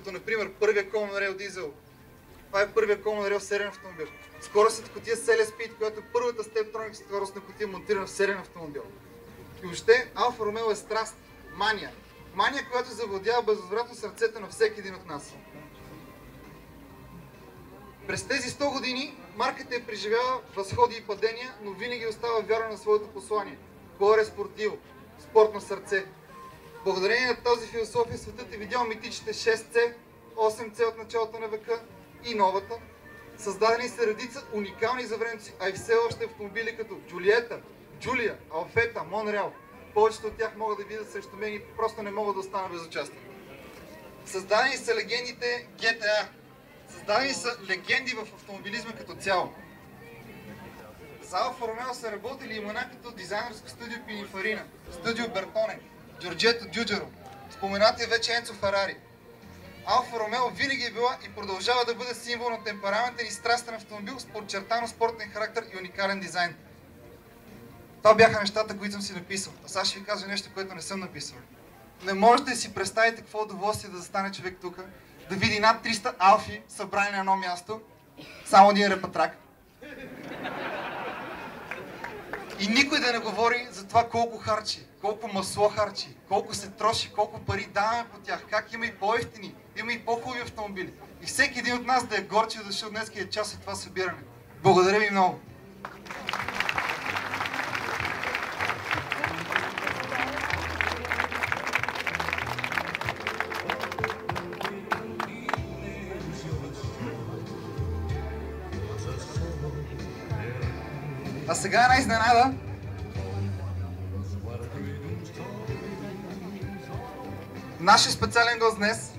като например първия Common Rail дизел. Това е първия Common Rail сериен автомобил. Скоростната кутия Celsius Speed, която е първата Steptronic скоростна кутия, монтирана в сериен автомобил. И въобще Алфа Ромео е страст, мания. Мания, която завладява безвъзвратно сърцето на всеки един от нас. През тези 100 години марката е преживяла възходи и падения, но винаги остава вярна на своето послание. Колоре спортиво, спортно сърце. Благодарение на тази философия светът е видял митичните 6C, 8C от началото на века и новата. Създадени са редица уникални за времето си, а и все още автомобили като Джулиета, Джулия, Алфета, Монреал. Повечето от тях могат да видят срещу мен и просто не могат да останат безучастни. Създадени са легендите GTA. Създадени са легенди в автомобилизма като цяло. За Алфа Ромео са работили имена като дизайнерско студио Пинифарина, студио Бертоне, Джорджето Дюджеро, споменатия вече Енцо Ферари. Алфа Ромео винаги е била и продължава да бъде символ на темпераментен и страстен автомобил с подчертано спортен характер и уникален дизайн. Това бяха нещата, които съм си написал. А сега ще ви кажа нещо, което не съм написал. Не можете да си представите какво удоволствие да застане човек тук, да види над 300 алфи събрани на едно място, само един репатрак. И никой да не говори за това колко харчи, колко масло харчи, колко се троши, колко пари даваме по тях, как има и по-евтини, има и по-хубави автомобили. И всеки един от нас да е горчив, защото днес е част от това събиране. Благодаря ви много! А сега една изненада. Нашия специален гост днес